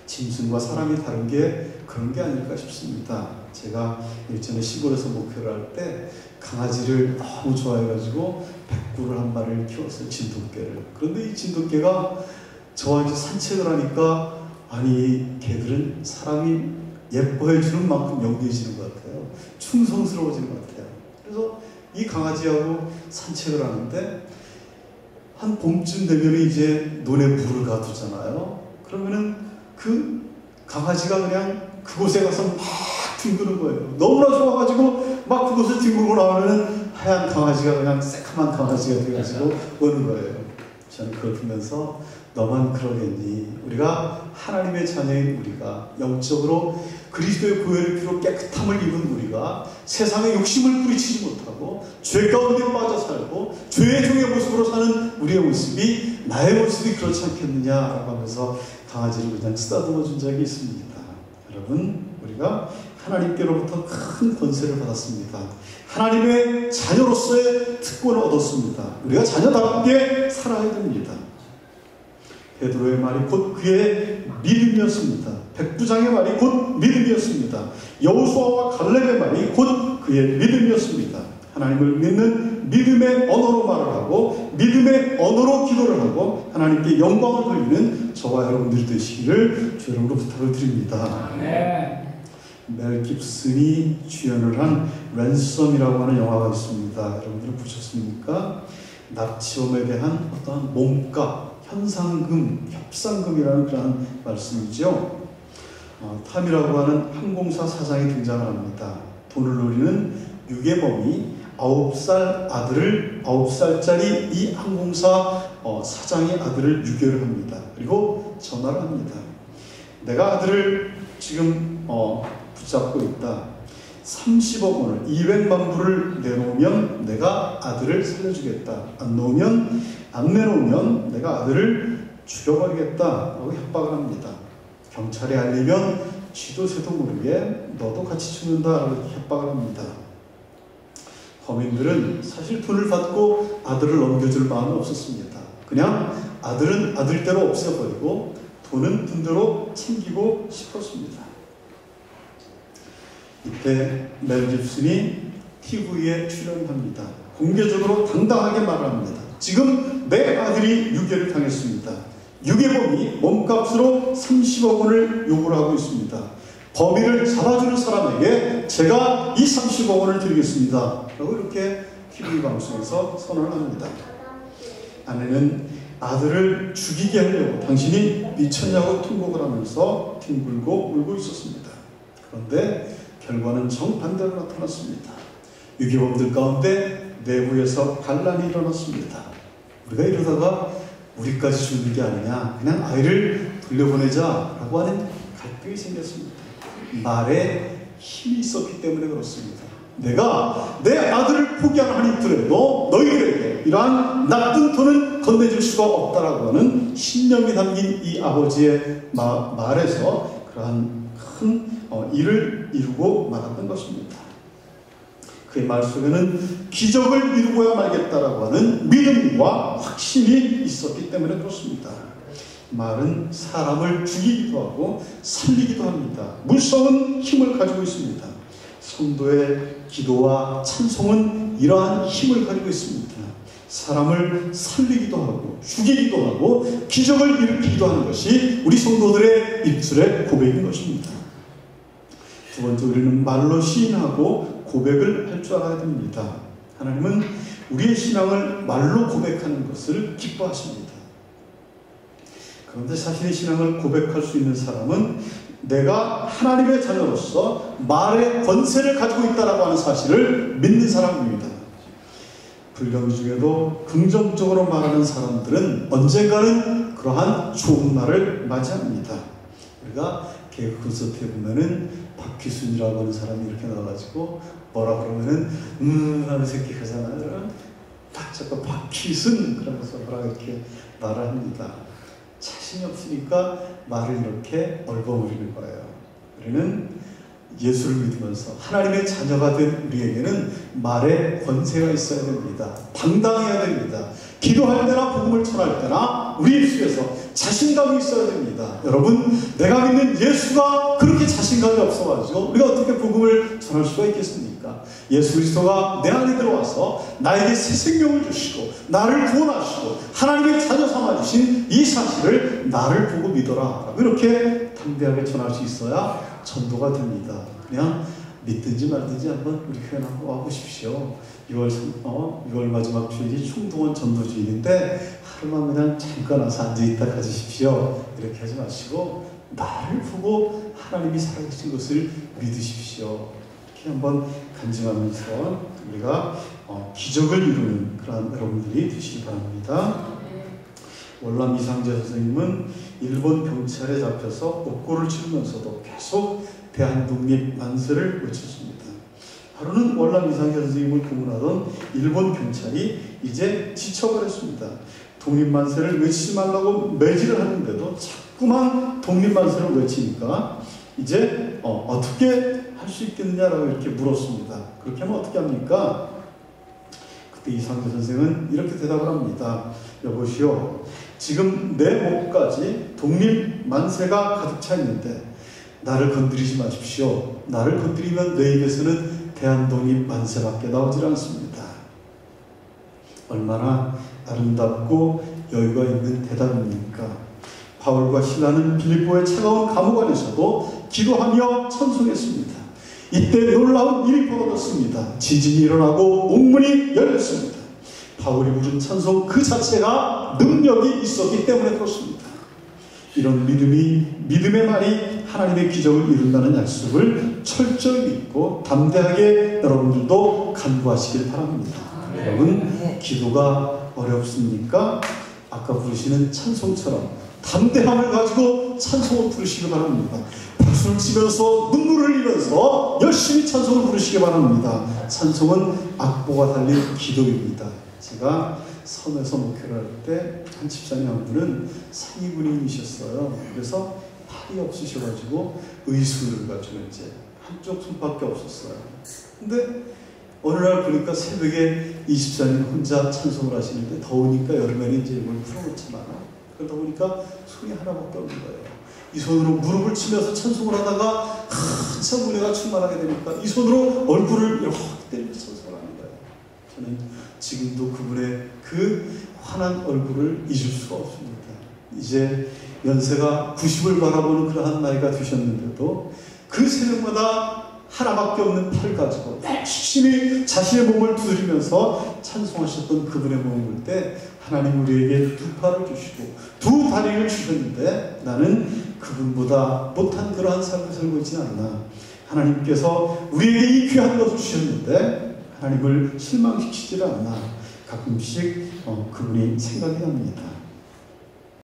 짐승과 사람이 다른 게 그런 게 아닐까 싶습니다. 제가 예전에 시골에서 목회를 할 때 강아지를 너무 좋아해가지고 백구를 한 마리를 키웠어요. 진돗개를. 그런데 이 진돗개가 저와 이제 산책을 하니까 아니 개들은 사람이 예뻐해주는 만큼 영리해지는 것 같아요. 충성스러워지는 것 같아요. 그래서 이 강아지하고 산책을 하는데 한 봄쯤 되면 이제 논에 물을 가두잖아요. 그러면은 그 강아지가 그냥 그곳에 가서 막 뒹구는 거예요. 너무나 좋아가지고 막 그곳을 뒹구고 나오면은 하얀 강아지가 그냥 새카만 강아지가 돼가지고 오는 거예요. 저는 그걸 보면서 너만 그러겠니? 우리가 하나님의 자녀인 우리가 영적으로 그리스도의 보혈의 피로 깨끗함을 입은 우리가 세상에 욕심을 뿌리치지 못하고 죄 가운데 빠져 살고 죄의 종의 모습으로 사는 우리의 모습이 나의 모습이 그렇지 않겠느냐라고 하면서 강아지를 그냥 쓰다듬어 준 적이 있습니다. 여러분, 우리가 하나님께로부터 큰 권세를 받았습니다. 하나님의 자녀로서의 특권을 얻었습니다. 우리가 자녀답게 살아야 됩니다. 베드로의 말이 곧 그의 믿음이었습니다. 백부장의 말이 곧 믿음이었습니다. 여호수아와 갈렙의 말이 곧 그의 믿음이었습니다. 하나님을 믿는 믿음의 언어로 말을 하고 믿음의 언어로 기도를 하고 하나님께 영광을 돌리는 저와 여러분들이 되시기를 주 이름으로 부탁을 드립니다. 멜 깁슨이 주연을 한 랜섬이라고 하는 영화가 있습니다. 여러분들은 보셨습니까? 납치범에 대한 어떤 몸값, 현상금, 협상금이라는 그런 말씀이죠. 탐이라고 하는 항공사 사장이 등장을 합니다. 돈을 노리는 유괴범이 9살짜리 이 항공사 사장의 아들을 유괴를 합니다. 그리고 전화를 합니다. 내가 아들을 지금 붙잡고 있다. 30억 원을 200만 불을 내놓으면 내가 아들을 살려주겠다. 안 내놓으면 내가 아들을 죽여버리겠다 라고 협박을 합니다. 경찰에 알리면 쥐도 새도 모르게 너도 같이 죽는다 라고 협박을 합니다. 범인들은 사실 돈을 받고 아들을 넘겨줄 마음이 없었습니다. 그냥 아들은 아들대로 없애버리고 돈은 돈대로 챙기고 싶었습니다. 이때 멜 깁슨이 TV에 출연합니다. 공개적으로 당당하게 말합니다. 지금 내 아들이 유괴를 당했습니다. 유괴범이 몸값으로 30억 원을 요구를 하고 있습니다. 범인을 잡아주는 사람에게 제가 이 30억 원을 드리겠습니다. 라고 이렇게 TV 방송에서 선언을 합니다. 아내는 아들을 죽이게 하려고 당신이 미쳤냐고 통곡을 하면서 뒹굴고 울고 있었습니다. 그런데 결과는 정반대로 나타났습니다. 유괴범들 가운데 내부에서 반란이 일어났습니다. 우리가 이러다가 우리까지 죽는 게 아니냐, 그냥 아이를 돌려보내자라고 하는 갈등이 생겼습니다. 말에 힘이 있었기 때문에 그렇습니다. 내가 내 아들을 포기하는 한이 있더라도 너희들에게 이러한 나쁜 돈을 건네줄 수가 없다라고 하는 신념이 담긴 이 아버지의 말에서 그러한 큰 일을 이루고 말았던 것입니다. 그의 말 속에는 기적을 이루고야 말겠다라고 하는 믿음과 확신이 있었기 때문에 그렇습니다. 말은 사람을 죽이기도 하고 살리기도 합니다. 무서운 힘을 가지고 있습니다. 성도의 기도와 찬송은 이러한 힘을 가지고 있습니다. 사람을 살리기도 하고 죽이기도 하고 기적을 일으키기도 하는 것이 우리 성도들의 입술의 고백인 것입니다. 두 번째, 우리는 말로 시인하고 고백을 할 줄 알아야 됩니다. 하나님은 우리의 신앙을 말로 고백하는 것을 기뻐하십니다. 그런데 자신의 신앙을 고백할 수 있는 사람은 내가 하나님의 자녀로서 말의 권세를 가지고 있다라고 하는 사실을 믿는 사람입니다. 불경 중에도 긍정적으로 말하는 사람들은 언젠가는 그러한 좋은 날을 맞이합니다. 우리가 개그 콘서트에 보면은 박희순이라고 하는 사람이 이렇게 나와가지고 뭐라 그러면은 하는 새끼 하잖아요. 자꾸 박희순 그러면서 뭐라 이렇게 말을 합니다. 자신이 없으니까 말을 이렇게 얼버무리는 거예요. 우리는 예수를 믿으면서 하나님의 자녀가 된 우리에게는 말에 권세가 있어야 됩니다. 당당해야 됩니다. 기도할 때나 복음을 전할 때나 우리 입술에서 자신감이 있어야 됩니다. 여러분, 내가 믿는 예수가 그렇게 자신감이 없어가지고 우리가 어떻게 복음을 전할 수가 있겠습니까? 예수 그리스도가 내 안에 들어와서 나에게 새 생명을 주시고 나를 구원하시고 하나님의 자녀 삼아주신 이 사실을 나를 보고 믿어라, 이렇게 담대하게 전할 수 있어야 전도가 됩니다. 그냥 믿든지 말든지 한번 우리 교회 한번 와보십시오. 6월 마지막 주일이 총동원 전도주일인데 하루만 그냥 잠깐 와서 앉아있다 가지십시오. 이렇게 하지 마시고 나를 보고 하나님이 살아계신 것을 믿으십시오. 이렇게 한번 간증하면서 우리가 기적을 이루는 그런 여러분들이 되시기 바랍니다. 월남 이상재 선생님은 일본 경찰에 잡혀서 옥고를 치르면서도 계속 대한독립 만세를 외쳤습니다. 하루는 월남 이상재 선생님을 고문하던 일본 경찰이 이제 지쳐버렸습니다. 독립만세를 외치지 말라고 매질을 하는데도 자꾸만 독립만세를 외치니까 이제 어떻게 할 수 있겠느냐라고 이렇게 물었습니다. 그렇게 하면 어떻게 합니까? 그때 이상재 선생은 이렇게 대답을 합니다. 여보시오, 지금 내 목까지 독립만세가 가득 차 있는데 나를 건드리지 마십시오. 나를 건드리면 내 입에서는 대한독립만세밖에 나오질 않습니다. 얼마나 아름답고 여유가 있는 대답입니까? 바울과 실라는 빌립보의 차가운 감옥 안에서도 기도하며 찬송했습니다. 이때 놀라운 일이 벌어졌습니다. 지진이 일어나고 옥문이 열렸습니다. 바울이 부른 찬송 그 자체가 능력이 있었기 때문에 그렇습니다. 이런 믿음의 말이 하나님의 기적을 이룬다는 약속을 철저히 믿고 담대하게 여러분들도 간구하시길 바랍니다. 여러분, 기도가 어렵습니까? 아까 부르시는 찬송처럼 담대함을 가지고 찬송을 부르시기 바랍니다. 박수를 치면서 눈물을 흘리면서 열심히 찬송을 부르시기 바랍니다. 찬송은 악보가 달린 기도입니다. 제가 섬에서 목회를 할 때 한 집사님 한 분은 상위군인이셨어요. 그래서 팔이 없으셔가지고 의술을 가지고 이제 한쪽 손밖에 없었어요. 근데 어느 날 보니까 새벽에 이 집사님 혼자 찬송을 하시는데 더우니까 여름에는 이제 이걸 풀어놓지만 그러다 보니까 손이 하나밖에 없는 거예요. 이 손으로 무릎을 치면서 찬송을 하다가 한참 은혜가 충만하게 되니까 이 손으로 얼굴을 이렇게 때리면서 찬송을 하는 거예요. 저는 지금도 그분의 그 환한 얼굴을 잊을 수가 없습니다. 이제 연세가 90을 바라보는 그러한 나이가 되셨는데도 그 새벽마다 하나밖에 없는 팔을 가지고 열심히 자신의 몸을 두드리면서 찬송하셨던 그분의 몸을 볼 때 하나님 우리에게 두 팔을 주시고 두 다리를 주셨는데 나는 그분보다 못한 그러한 삶을 살고 있지는 않나. 하나님께서 우리에게 이 귀한 것을 주셨는데 하나님을 실망시키지를 않나. 가끔씩 그분이 생각이 납니다.